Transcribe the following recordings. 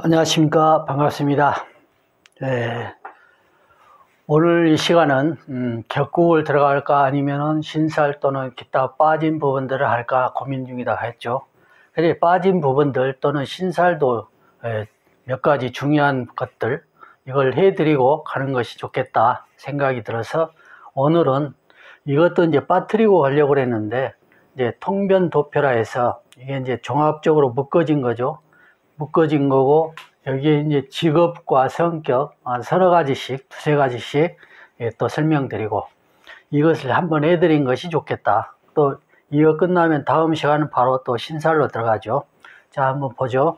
안녕하십니까. 반갑습니다. 오늘 이 시간은 격국을 들어갈까 아니면은 신살 또는 기타 빠진 부분들을 할까 고민 중이다 했죠. 그래서 빠진 부분들 또는 신살도 몇 가지 중요한 것들 이걸 해드리고 가는 것이 좋겠다 생각이 들어서 오늘은 이것도 이제 빠뜨리고 가려고 그랬는데 이제 통변도표라 해서 이게 이제 종합적으로 묶어진 거죠. 묶어진 거고 여기에 이제 직업과 성격 서너 가지씩 두세 가지씩 또 설명드리고 이것을 한번 해드린 것이 좋겠다. 또 이거 끝나면 다음 시간은 바로 또 신살로 들어가죠. 자, 한번 보죠.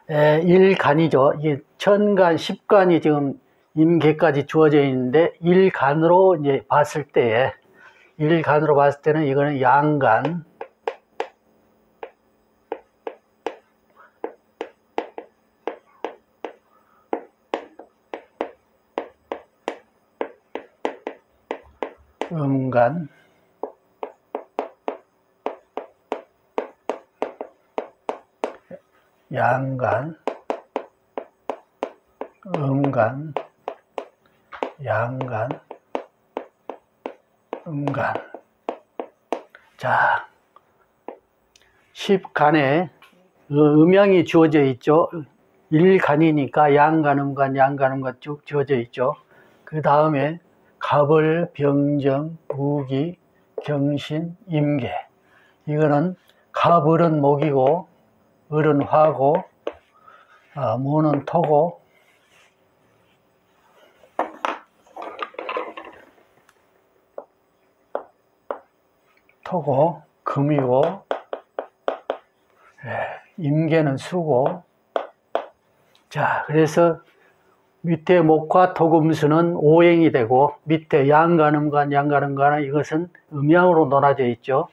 일간이죠. 이게 천간, 십간이 지금 임계까지 주어져 있는데 일간으로 이제 봤을 때에 일간으로 봤을 때는 이거는 양간, 음간, 양간, 음간, 양간, 음간. 자, 십간에 음양이 주어져 있죠. 일간이니까 양간, 음간, 양간, 음간 쭉 주어져 있죠. 그 다음에 갑을, 병정, 무기, 경신, 임계. 이거는 갑을은 목이고 을은 화고 무는 토고 금이고 임계는 수고. 자, 그래서 밑에 목화 토금수는 오행이 되고 밑에 양간, 음간, 양간, 음간은 이것은 음양으로 논하져 있죠.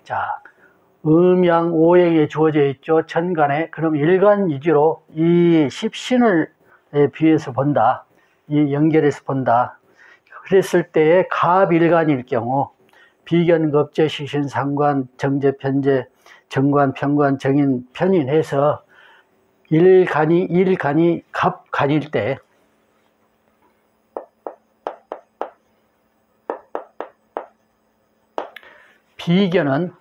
자, 음양 오행에 주어져 있죠. 천간에. 그럼 일간이지로 이 십신을 비해서 본다. 이 연결해서 본다. 그랬을 때에 갑일간일 경우 비견, 겁재, 시신, 상관, 정재, 편재, 정관, 편관, 정인, 편인해서 일간이 갑간일 때 비견은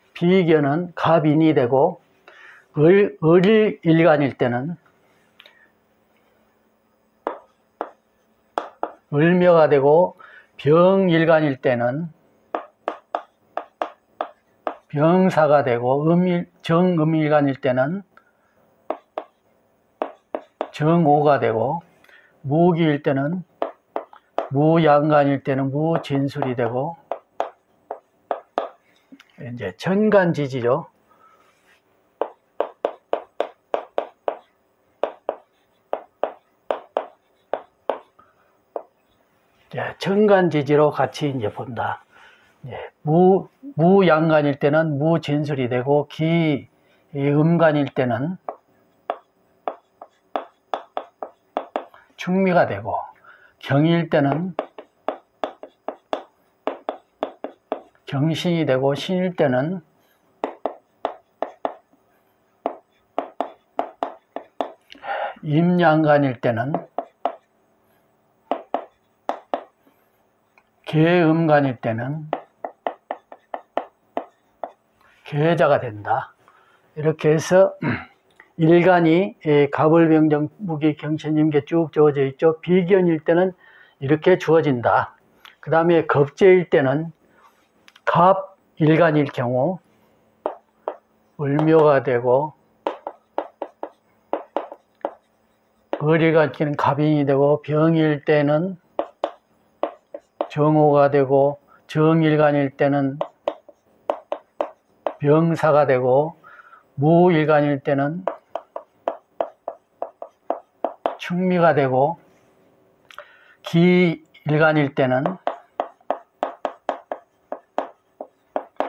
갑인이 되고 을일간일 때는 을묘가 되고 병일간일 때는 병사가 되고 정음일간일 때는 정오가 되고 무기일 때는 무양간일 때는 무진술이 되고 이제 천간지지죠. 천간지지로 같이 이제 본다. 무양간일 때는 무진술이 되고 기음간일 때는 충미가 되고 경일 때는 경신이 되고 신일 때는 임양간일 때는 계음간일 때는 계자가 된다. 이렇게 해서 일간이 갑을, 병정, 무기, 경신, 임계 쭉 주어져 있죠. 비견일 때는 이렇게 주어진다. 그 다음에 겁재일 때는 갑 일간일 경우 을묘가 되고 을일간일은 갑인이 되고 병일 때는 정오가 되고 정일간일 때는 병사가 되고 무일간일 때는 충미가 되고 기일간일 때는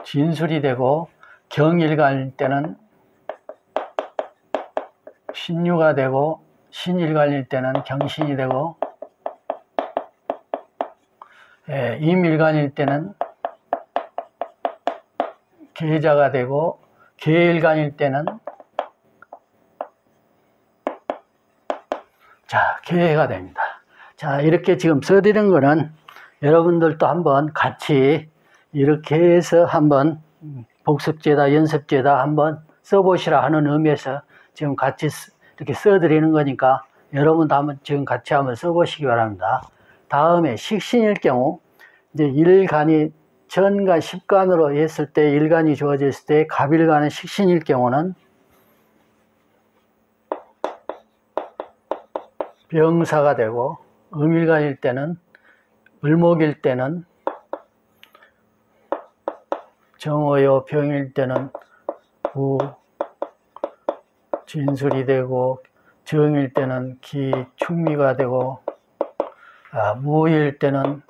진술이 되고 경일간일 때는 신유가 되고 신일간일 때는 경신이 되고 임일간일 때는 계자가 되고 계일간일 때는 자, 개해가 됩니다. 자, 이렇게 지금 써드린 거는 여러분들도 한번 같이 이렇게 해서 한번 복습제다, 연습제다 한번 써보시라 하는 의미에서 지금 같이 이렇게 써드리는 거니까 여러분도 한번 지금 같이 한번 써보시기 바랍니다. 다음에 식신일 경우 이제 일간이 전간, 십간으로 했을 때 일간이 주어져 있을 때 갑일간은 식신일 경우는 병사가 되고 음일간일 때는 을목일 때는 정오요, 병일 때는 무, 진술이 되고 정일 때는 기, 충미가 되고 무일 때는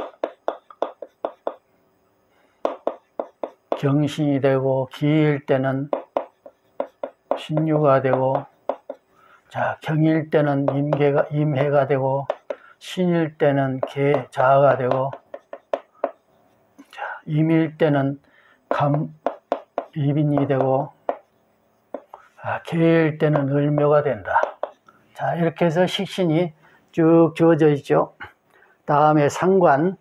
경신이 되고 기일 때는 신유가 되고 자, 경일 때는 임해가 되고 신일 때는 자가 되고 자, 임일 때는 이빈이 되고 개일 때는 을묘가 된다. 자, 이렇게 해서 식신이 쭉 주어져 있죠. 다음에 상관은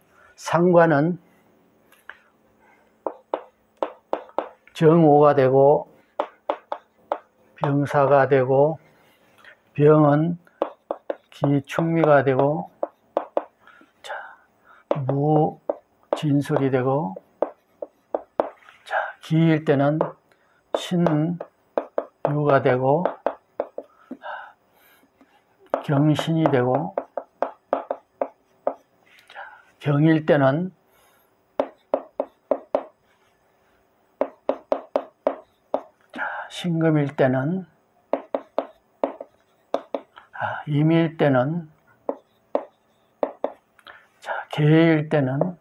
정오가 되고 병사가 되고 병은 기충미가 되고 자, 무진술이 되고 자, 기일 때는 신유가 되고 경신이 되고 자, 경일 때는 자, 신금일 때는 임일 때는 자, 개일 때는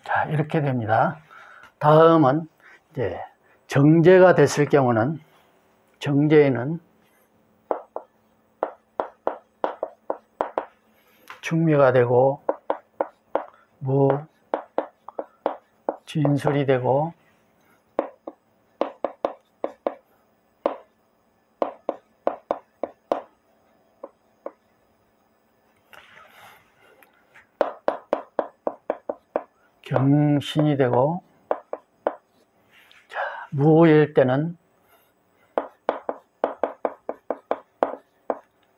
자, 이렇게 됩니다. 다음은 이제 정제가 됐을 경우는 정제에는 충미가 되고 무 진술이 되고 경신이 되고 자, 무일 때는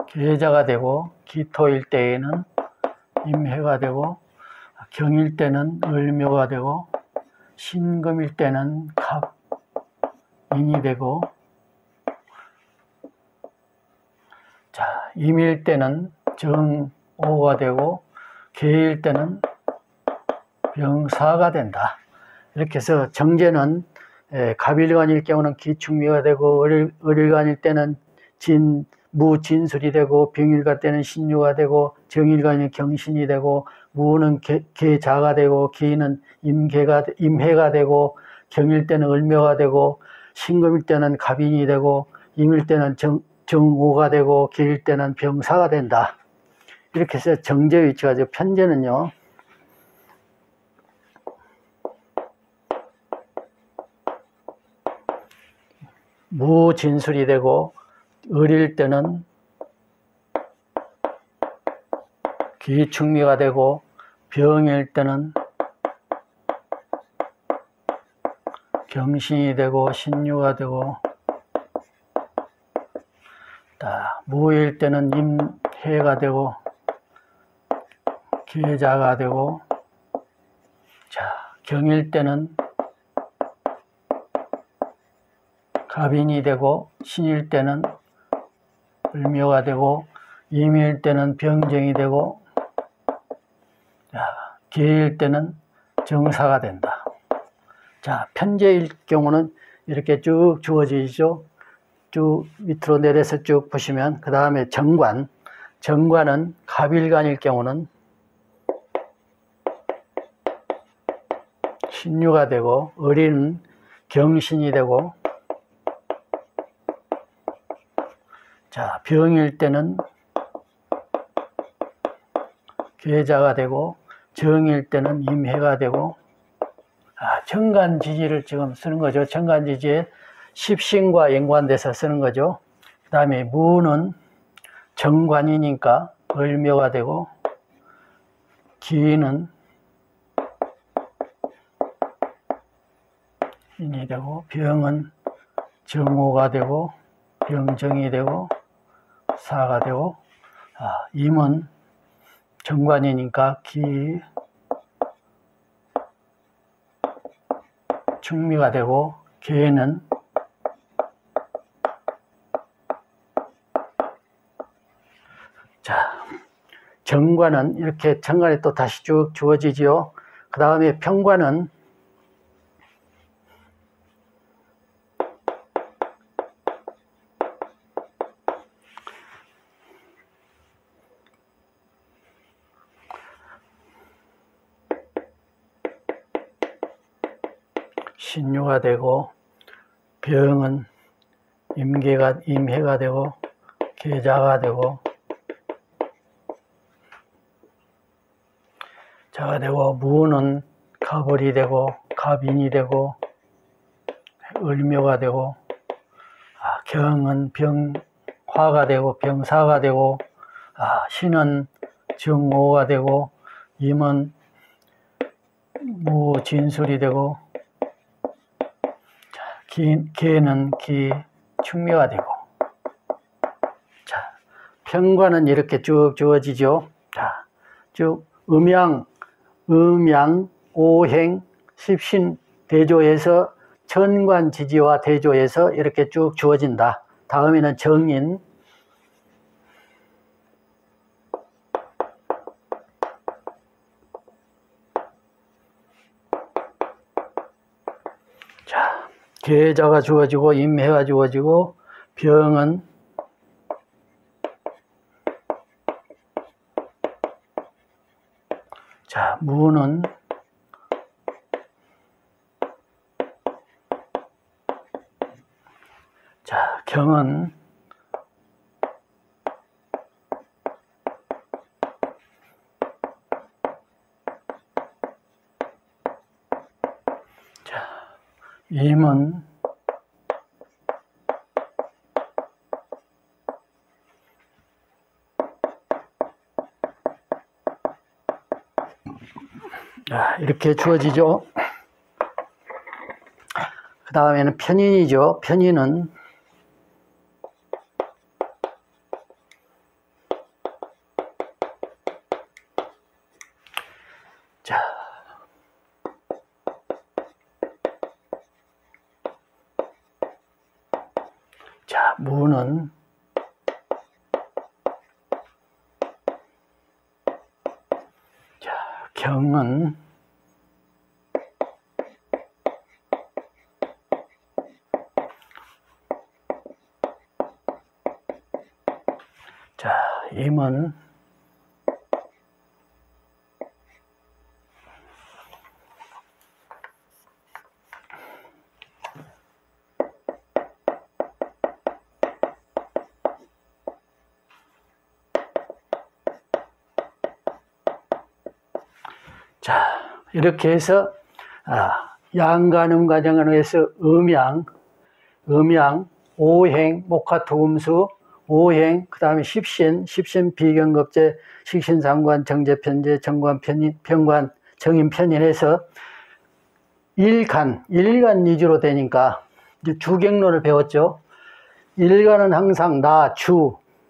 계자가 되고 기토일 때에는 임해가 되고 경일 때는 을묘가 되고 신금일 때는 갑인이 되고 자, 임일 때는 정오가 되고 개일 때는 병사가 된다. 이렇게 해서 정제는 갑일간일 경우는 기충미가 되고 을일간일 때는 무진술이 되고 병일간 때는 신유가 되고 정일간이 경신이 되고 무는 계자가 되고 기는 임해가 되고 경일 때는 을묘가 되고 신금일 때는 갑인이 되고 임일 때는 정오가 되고 기일 때는 병사가 된다. 이렇게 해서 정제 위치가 편제는요. 무진술이 되고 을일 때는 기충미가 되고 병일 때는 경신이 되고 신유가 되고 무일 때는 임해가 되고 계자가 되고 자, 경일 때는 갑인이 되고 신일 때는 을묘가 되고 임일 때는 병정이 되고 계일 때는 정사가 된다. 자, 편제일 경우는 이렇게 쭉 주어지죠. 쭉 밑으로 내려서 쭉 보시면 그 다음에 정관은 갑일간일 경우는 신유가 되고 을인 경신이 되고 자, 병일 때는 계자가 되고 정일 때는 임해가 되고 정간지지를 지금 쓰는 거죠. 정간지지에 십신과 연관돼서 쓰는 거죠. 그 다음에 무는 정관이니까 을묘가 되고, 기는 인이 되고, 병은 정오가 되고, 병정이 되고, 사가 되고, 임은 정관이니까 기, 충미가 되고, 계는 자, 정관은 이렇게 정관이 또 다시 쭉 주어지지요. 그 다음에 평관은 신유가 되고, 병은 임해가 되고, 계자가 되고, 자가 되고, 무는 갑을이 되고, 갑인이 되고, 을묘가 되고, 경은 병화가 되고, 병사가 되고, 신은 정오가 되고, 임은 무진술이 되고, 계는 기충묘가 되고. 자, 평관은 이렇게 쭉 주어지죠. 자, 쭉 음양, 오행, 십신, 대조에서 천관, 지지와 대조에서 이렇게 쭉 주어진다. 다음에는 정인, 자, 계자가 주어지고 임해가 주어지고, 병은 자, 무는 자, 경은 자, 임은 이렇게 주어지죠. 그 다음에는 편인이죠. 편인은 무는 경은 임은 이렇게 해서 양간음 과정에서 음양, 오행, 목화토금수, 오행, 그 다음에 십신 비경급제, 식신상관, 정제편제, 정관, 평관, 정인편인해서 일간 위주로 되니까 이제 주경론을 배웠죠. 일간은 항상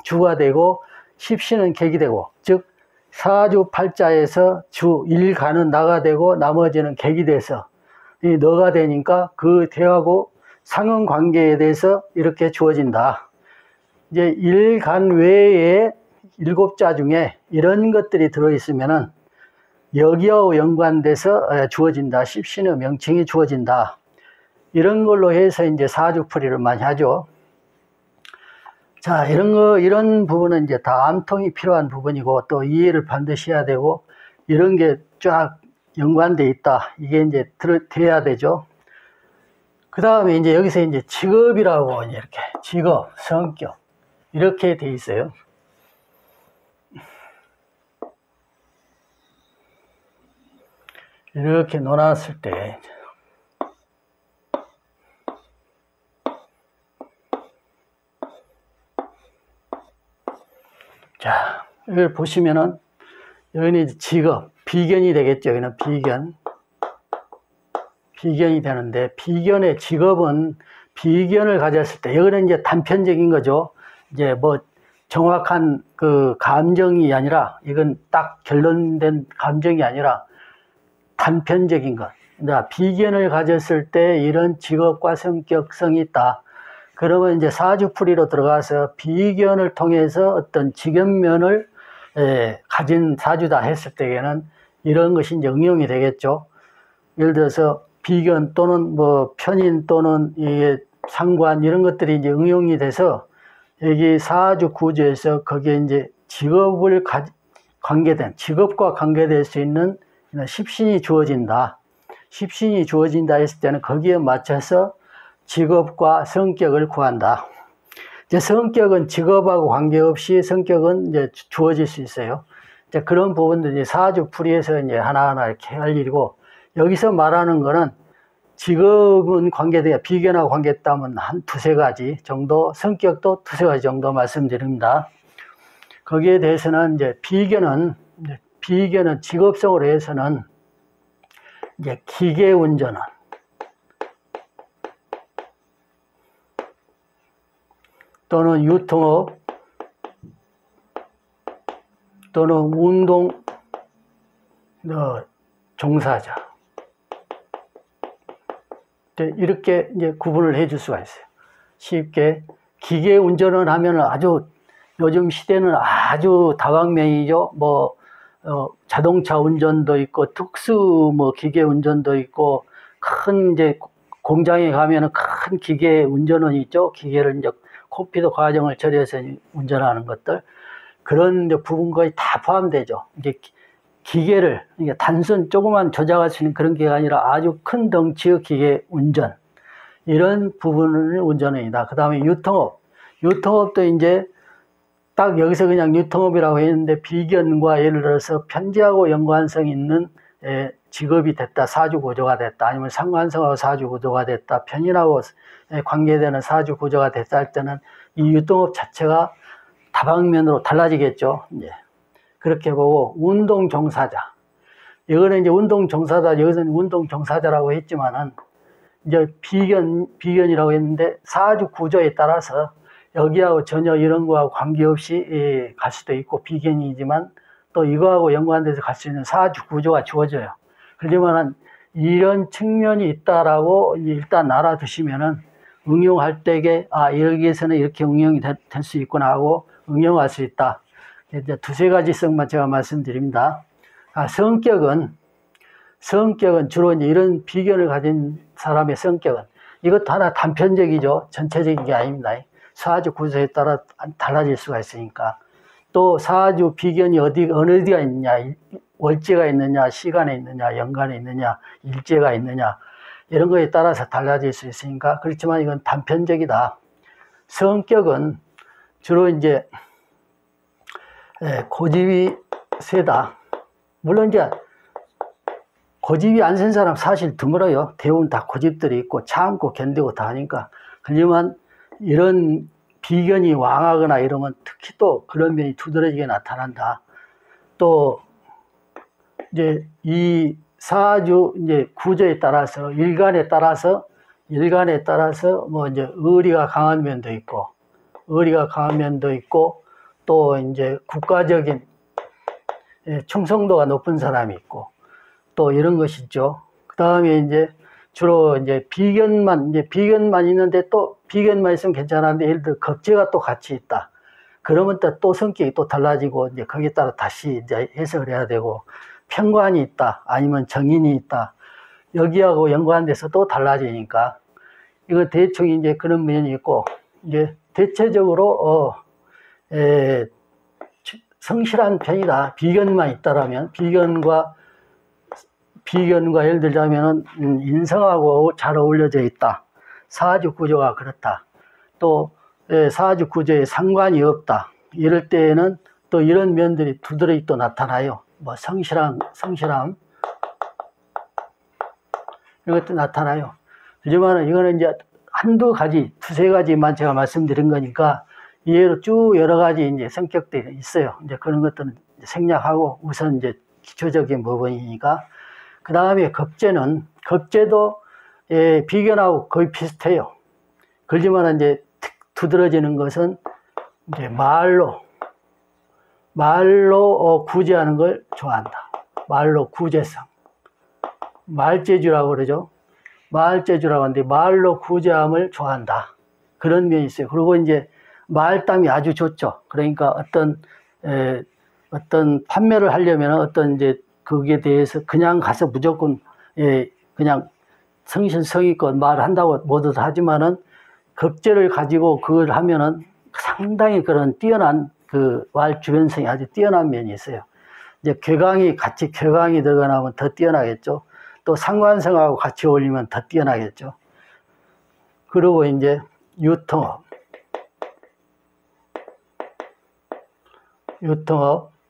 주가 되고, 십신은 객이 되고, 즉 사주팔자에서 일간은 나가 되고 나머지는 객이 돼서 이 너가 되니까 그 대하고 상응관계에 대해서 이렇게 주어진다. 이제 일간 외에 7자 중에 이런 것들이 들어있으면은 여기하고 연관돼서 주어진다. 십신의 명칭이 주어진다. 이런 걸로 해서 이제 사주풀이를 많이 하죠. 자, 이런 부분은 이제 다 암통이 필요한 부분이고, 또 이해를 반드시 해야 되고, 이런 게 쫙 연관돼 있다. 이게 이제 돼야 되죠. 그 다음에 이제 여기서 이제 직업이라고 이렇게, 직업, 성격, 이렇게 돼 있어요. 이렇게 놓았을 때, 이걸 보시면은 여기는 직업, 비견이 되겠죠. 여기는 비견이 되는데, 비견의 직업은 비견을 가졌을 때, 여기는 이제 단편적인 거죠. 이제 뭐 정확한 그 감정이 아니라, 이건 딱 결론된 감정이 아니라 단편적인 것. 비견을 가졌을 때 이런 직업과 성격성이 있다. 그러면 이제 사주풀이로 들어가서 비견을 통해서 어떤 직업면을 가진 사주다 했을 때에는 이런 것이 이제 응용이 되겠죠. 예를 들어서 비견 또는 뭐 편인 또는 이게 상관 이런 것들이 이제 응용이 돼서 여기 사주 구조에서 거기에 이제 직업과 관계될 수 있는 십신이 주어진다. 십신이 주어진다 했을 때는 거기에 맞춰서 직업과 성격을 구한다. 이제 성격은 직업하고 관계없이 성격은 이제 주어질 수 있어요. 이제 그런 부분들 이제 사주풀이에서 이제 하나하나 이렇게 할 일이고, 여기서 말하는 거는 직업은 비견하고 관계있다면 한 두세 가지 정도, 성격도 두세 가지 정도 말씀드립니다. 거기에 대해서는 이제 비견은 직업성으로 해서는 이제 기계 운전은 또는 유통업 또는 운동 종사자, 이렇게 이제 구분을 해줄 수가 있어요. 쉽게 기계 운전을 하면 아주 요즘 시대는 아주 다방면이죠. 뭐 자동차 운전도 있고 특수 뭐 기계 운전도 있고, 큰 이제 공장에 가면은 큰 기계 운전원이 있죠. 기계를 이제 코피도 과정을 처리해서 운전하는 것들, 그런 이제 부분 거의 다 포함되죠. 이제 기계를 단순 조그만 조작할 수 있는 그런 기계가 아니라 아주 큰 덩치의 기계 운전, 이런 부분을 운전입니다. 그 다음에 유통업도 이제 딱 여기서 그냥 유통업이라고 했는데, 비견과 예를 들어서 편지하고 연관성 있는 직업이 됐다, 사주 구조가 됐다, 아니면 상관성하고 사주 구조가 됐다, 편인하고 관계되는 사주 구조가 됐다 할 때는 이 유통업 자체가 다방면으로 달라지겠죠. 이제 그렇게 보고, 운동 종사자, 이거는 이제 운동 종사자, 여기서는 운동 종사자라고 했지만은 이제 비견이라고 했는데, 사주 구조에 따라서 여기하고 전혀 이런 거하고 관계없이 갈 수도 있고, 비견이지만 또 이거하고 연관돼서 갈 수 있는 사주 구조가 주어져요. 그러지만은 이런 측면이 있다라고 일단 알아두시면은 응용할 때에 여기에서는 이렇게 응용이 될 수 있구나 하고 응용할 수 있다. 이제 두세 가지성만 제가 말씀드립니다. 성격은 주로 이제 이런 비견을 가진 사람의 성격은, 이것도 하나 단편적이죠. 전체적인 게 아닙니다. 사주 구조에 따라 달라질 수가 있으니까. 또 사주 비견이 어느 어디가 있느냐, 월제가 있느냐, 시간에 있느냐, 연간에 있느냐, 일제가 있느냐, 이런 거에 따라서 달라질 수 있으니까. 그렇지만 이건 단편적이다. 성격은 주로 이제 고집이 세다. 물론 이제 고집이 안 센 사람 사실 드물어요. 대부분 다 고집들이 있고 참고 견디고 다 하니까. 하지만 이런 비견이 왕하거나 이러면 특히 또 그런 면이 두드러지게 나타난다. 또 이제 이 사주 이제 구조에 따라서 일간에 따라서 뭐 이제 의리가 강한 면도 있고 또 이제 국가적인 충성도가 높은 사람이 있고 또 이런 것이 있죠. 그 다음에 이제 주로 이제 비견만 있는데, 또 비견만 있으면 괜찮은데 예를 들어 겁재가 또 같이 있다. 그러면 또 성격이 또 달라지고 이제 거기에 따라 다시 이제 해석을 해야 되고, 편관이 있다 아니면 정인이 있다, 여기하고 연관돼서 또 달라지니까 이거 대충 이제 그런 면이 있고, 이제 대체적으로 성실한 편이다. 비견만 있다라면 비견과 예를 들자면은 인성하고 잘 어울려져 있다. 사주 구조가 그렇다. 또 사주 구조에 상관이 없다. 이럴 때에는 또 이런 면들이 두드러지 또 나타나요. 뭐 성실함 이런 것도 나타나요. 하지만 이거는 이제 한두 가지, 두세 가지만 제가 말씀드린 거니까 이해로 쭉 여러 가지 이제 성격들이 있어요. 이제 그런 것들은 생략하고 우선 이제 기초적인 부분이니까. 그 다음에 겁제도 비견하고 거의 비슷해요. 그렇지만 이제 두드러지는 것은 이제 말로 구제하는 걸 좋아한다. 말로 구제성. 말재주라고 그러죠. 말재주라고 하는데 말로 구제함을 좋아한다. 그런 면이 있어요. 그리고 이제 말담이 아주 좋죠. 그러니까 어떤 판매를 하려면 어떤 이제 거기에 대해서 그냥 가서 무조건 그냥 성실성의껏 말한다고 모두 하지만은 겁제를 가지고 그걸 하면은 상당히 그런 뛰어난 그 말 주변성이 아주 뛰어난 면이 있어요. 이제 같이 쾌강이 들어가면 더 뛰어나겠죠. 또 상관성하고 같이 어울리면 더 뛰어나겠죠. 그리고 이제 유통업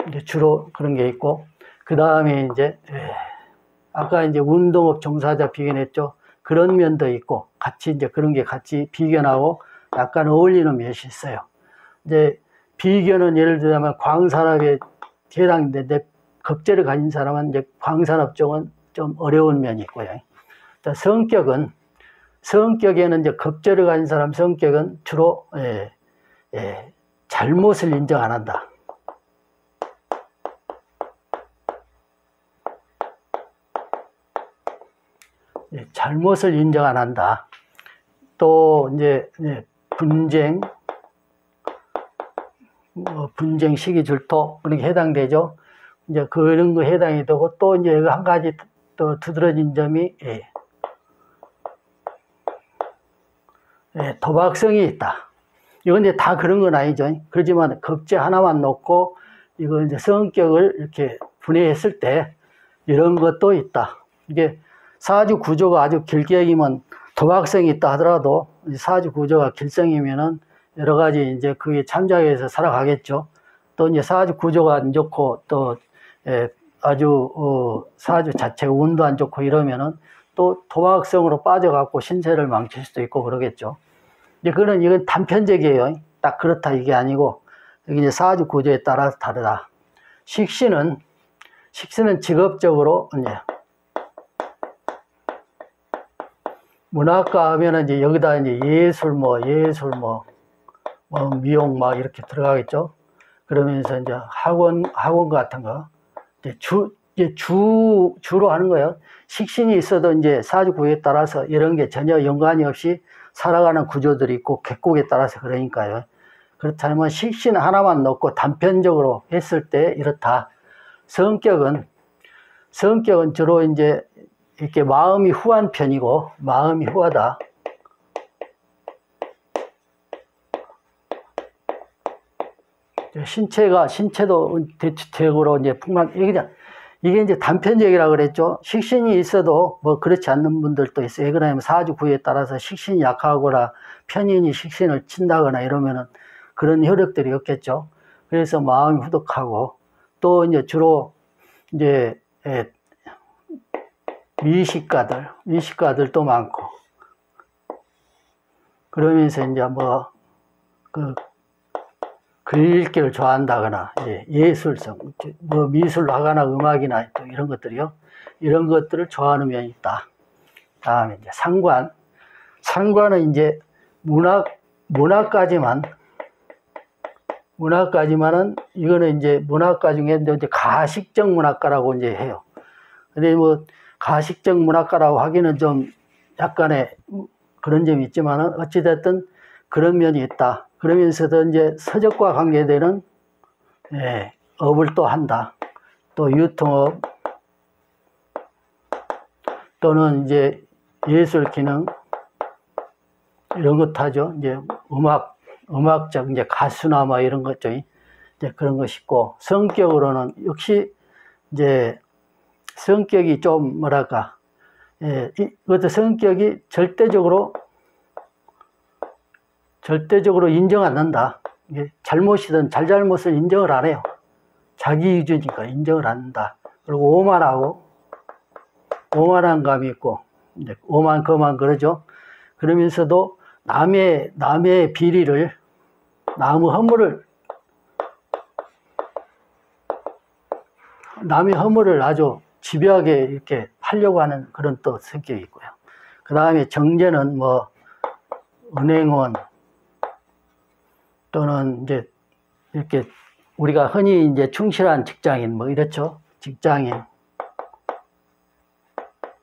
이제 주로 그런 게 있고, 그 다음에 이제 아까 이제 운동업 종사자 비견했죠. 그런 면도 있고 같이 이제 그런 게 같이 비견하고 약간 어울리는 면이 있어요. 이제 비견은 예를 들자면 광산업에 해당되는데 겁제를 가진 사람은 이제 광산업 쪽은 좀 어려운 면이 있고요. 성격에는 이제 겁제를 가진 사람 성격은 주로 잘못을 인정 안 한다. 잘못을 인정 안 한다. 또 이제 분쟁, 시기 질투 그런 게 해당되죠. 이제 그런 거 해당이 되고, 또 이제 한 가지 또 두드러진 점이 도박성이 있다. 이건 이제 다 그런 건 아니죠. 그렇지만 겁제 하나만 놓고 이거 이제 성격을 이렇게 분해했을 때 이런 것도 있다. 이게 사주 구조가 아주 길게 얘기면 도박성이 있다 하더라도 사주 구조가 길성이면은 여러 가지 이제 그게 참작해서 살아가겠죠. 또 이제 사주 구조가 안 좋고 또 아주 사주 자체가 운도 안 좋고 이러면은 또 도박성으로 빠져갖고 신세를 망칠 수도 있고 그러겠죠. 이제 이건 단편적이에요. 딱 그렇다 이게 아니고 여기 이제 사주 구조에 따라서 다르다. 식신은 직업적으로 이제 문학과 하면은 이제 여기다 이제 예술 미용 막 이렇게 들어가겠죠. 그러면서 이제 학원 같은 거 이제 주로 하는 거예요. 식신이 있어도 이제 사주 구조에 따라서 이런 게 전혀 연관이 없이 살아가는 구조들이 있고 객국에 따라서 그러니까요. 그렇다면 식신 하나만 놓고 단편적으로 했을 때 이렇다. 성격은 주로 이제 이렇게 마음이 후한 편이고, 마음이 후하다. 신체도 대체적으로 이제 이게 이제 단편적이라고 그랬죠. 식신이 있어도 뭐 그렇지 않는 분들도 있어요. 왜 그러냐면 사주 구에 따라서 식신이 약하거나 편인이 식신을 친다거나 이러면은 그런 효력들이 없겠죠. 그래서 마음이 후덕하고, 또 이제 주로 이제 미식가들도 많고, 그러면서 이제 글읽기를 좋아한다거나, 예술성, 미술로 하거나 음악이나 또 이런 것들이요. 이런 것들을 좋아하는 면이 있다. 다음에 이제 상관은 이제 문학가지만은 이거는 이제 문학가 중에 이제 가식적 문학가라고 이제 해요. 근데 가식적 문학가라고 하기는 좀 약간의 그런 점이 있지만은 어찌됐든 그런 면이 있다. 그러면서도 이제 서적과 관계되는 업을 또 한다. 또 유통업 또는 이제 예술 기능 이런 것도 하죠. 이제 음악적 이제 가수나 뭐 이런 것죠. 이제 그런 것이 있고, 성격으로는 역시 이제 성격이 좀 뭐랄까, 이것도 성격이 절대적으로 인정 안 한다. 이게 잘못이든 잘못을 인정을 안 해요. 자기 위주니까 인정을 안 한다. 그리고 오만한 감이 있고, 이제 그만 그러죠. 그러면서도 남의 비리를 남의 허물을 아주 집요하게 이렇게 하려고 하는 그런 또 성격이 있고요. 그 다음에 정제는 뭐 은행원 또는 이제 이렇게 우리가 흔히 이제 충실한 직장인 뭐 이렇죠. 직장인.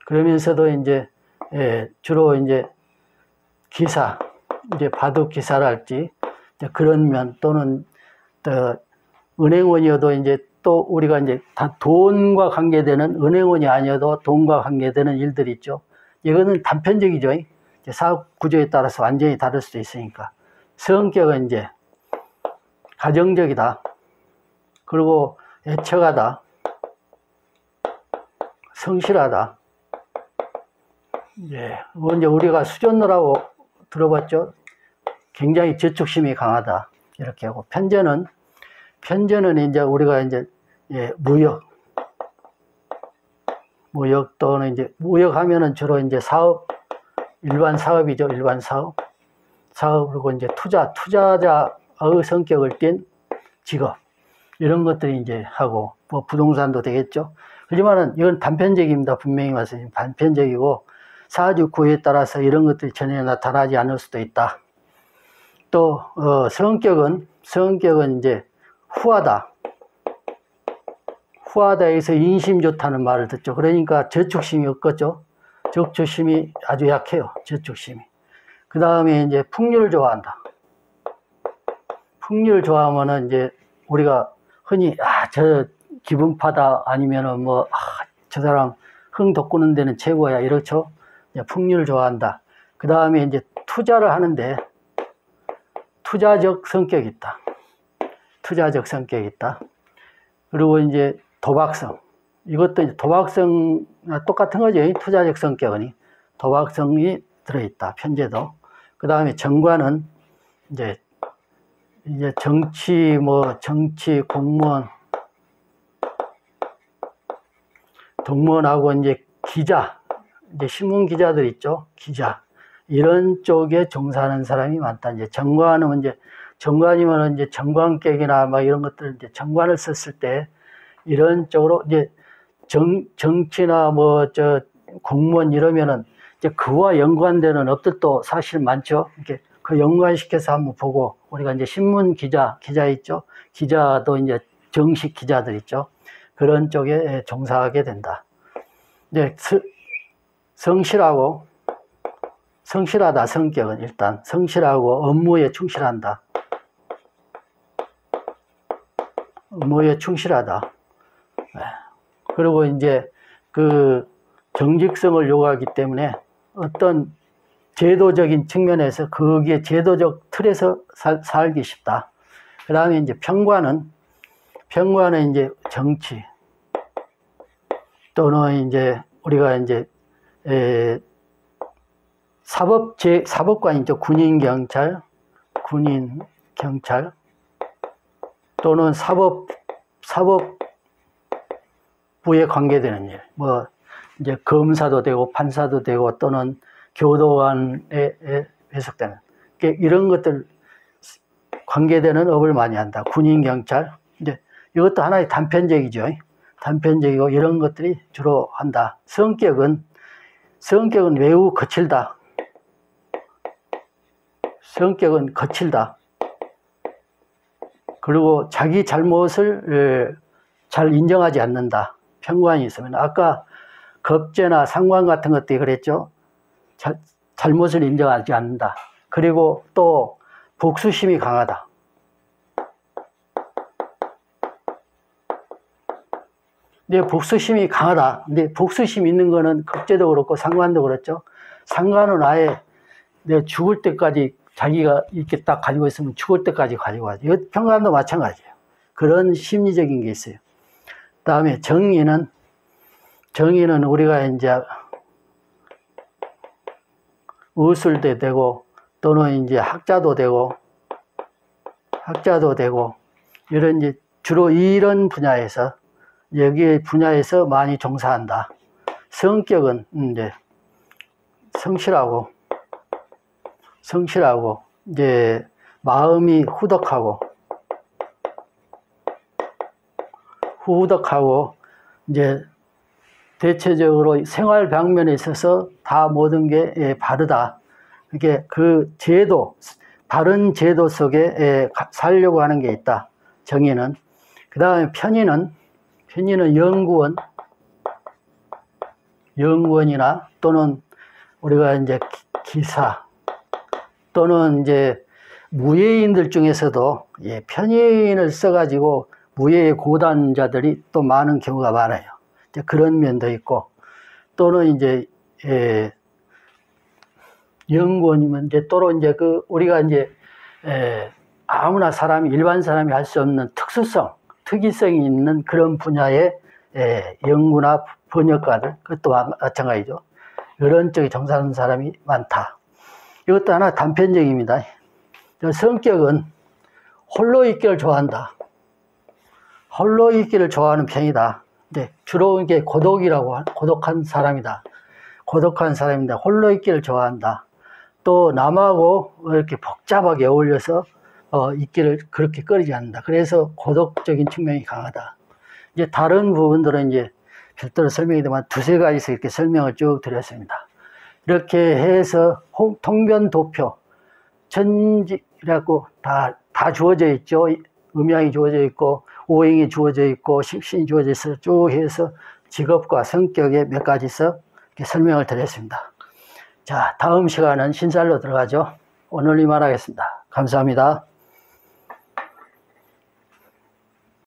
그러면서도 이제 주로 이제 기사, 이제 바둑 기사랄지 그런 면 또는 또 은행원이어도 이제 또 우리가 이제 다 돈과 관계되는 은행원이 아니어도 돈과 관계되는 일들이 있죠. 이거는 단편적이죠. 이제 사업 구조에 따라서 완전히 다를 수도 있으니까. 성격은 이제 가정적이다. 그리고 애처가다. 성실하다. 이제 우리가 수전노라고 들어봤죠. 굉장히 저축심이 강하다. 이렇게 하고 편전은 이제 우리가 이제 무역 또는 이제 무역하면은 주로 이제 일반 사업이죠. 일반 사업. 그리고 이제 투자자의 성격을 띤 직업. 이런 것들이 이제 하고, 뭐 부동산도 되겠죠. 하지만은 이건 단편적입니다. 분명히 말씀드리면 단편적이고, 사주 구에 따라서 이런 것들이 전혀 나타나지 않을 수도 있다. 또, 성격은 이제 후하다. 후하다에서 인심 좋다는 말을 듣죠. 그러니까 저축심이 없겠죠. 저축심이 아주 약해요. 저축심이. 그 다음에 이제 풍류를 좋아한다. 풍류를 좋아하면은 이제 우리가 흔히, 저 기분파다 아니면은 저 사람 흥 돋구는 데는 최고야. 이렇죠. 풍류를 좋아한다. 그 다음에 이제 투자를 하는데 투자적 성격이 있다. 투자적 성격이 있다. 그리고 이제 도박성. 이것도 이제 도박성 똑같은 거죠. 투자적 성격은 도박성이 들어있다. 편제도. 그 다음에 정관은 이제 정치, 공무원, 동무원하고 이제 기자, 이제 신문 기자들 있죠. 기자. 이런 쪽에 종사하는 사람이 많다. 이제 정관이면 이제 정관객이나 이런 것들 이제 정관을 썼을 때 이런 쪽으로 이제 정치나 공무원 이러면은 이제 그와 연관되는 업들도 사실 많죠. 이렇게 그 연관시켜서 한번 보고 우리가 이제 신문 기자 있죠. 기자도 이제 정식 기자들 있죠. 그런 쪽에 종사하게 된다. 이제 성실하다. 성격은 일단 성실하고 업무에 충실한다. 업무에 충실하다. 그리고 이제 그 정직성을 요구하기 때문에 어떤 제도적인 측면에서 거기에 제도적 틀에서 살기 쉽다. 그 다음에 이제 평관은 이제 정치 또는 이제 우리가 이제 사법관이죠. 군인, 경찰 또는 사법부에 관계되는 일, 이제 검사도 되고 판사도 되고 또는 교도관에 배속되는 이런 것들 관계되는 업을 많이 한다. 군인, 경찰. 이제 이것도 하나의 단편적이죠. 단편적이고 이런 것들이 주로 한다. 성격은 매우 거칠다. 성격은 거칠다. 그리고 자기 잘못을 잘 인정하지 않는다. 편관이 있으면. 아까 겁재나 상관 같은 것들이 그랬죠. 잘못을 인정하지 않는다. 그리고 또 복수심이 강하다. 근데 복수심이 강하다. 근데 복수심 있는 거는 겁재도 그렇고 상관도 그렇죠. 상관은 아예 내 죽을 때까지 자기가 이렇게 딱 가지고 있으면 죽을 때까지 가지고 가죠. 이거 편관도 마찬가지예요. 그런 심리적인 게 있어요. 그 다음에 정의는 우리가 이제 의술도 되고 또는 이제 학자도 되고 이런 이제 주로 이런 분야에서 여기 분야에서 많이 종사한다. 성격은 이제 성실하고 이제 마음이 후덕하고 이제 대체적으로 생활 방면에 있어서 다 모든 게 바르다. 이게 그 제도, 바른 제도 속에 살려고 하는 게 있다. 정의는. 그 다음에 편의는 연구원이나 또는 우리가 이제 기사 또는 이제 무예인들 중에서도 편인을 써가지고 무예의 고단자들이 또 많은 경우가 많아요. 이제 그런 면도 있고 또는 이제 연구원이면 이제 또는 이제 우리가 이제 아무나 일반 사람이 할 수 없는 특이성이 있는 그런 분야의 연구나 번역가들, 그것도 마찬가지죠. 이런 쪽에 종사하는 사람이 많다. 이것도 하나 단편적입니다. 성격은 홀로 있기를 좋아한다. 홀로 있기를 좋아하는 편이다. 근데 주로 이게 고독한 사람이다. 고독한 사람인데 홀로 있기를 좋아한다. 또 남하고 이렇게 복잡하게 어울려서 있기를 그렇게 꺼리지 않는다. 그래서 고독적인 측면이 강하다. 이제 다른 부분들은 이제 별도로 설명이 되면 두세 가지에서 이렇게 설명을 쭉 드렸습니다. 이렇게 해서 통변도표, 천지라고 다 주어져 있죠. 음양이 주어져 있고, 오행이 주어져 있고, 식신이 주어져 있어 쭉 해서 직업과 성격에 몇 가지서 이렇게 설명을 드렸습니다. 자, 다음 시간은 신살로 들어가죠. 오늘 이만하겠습니다. 감사합니다.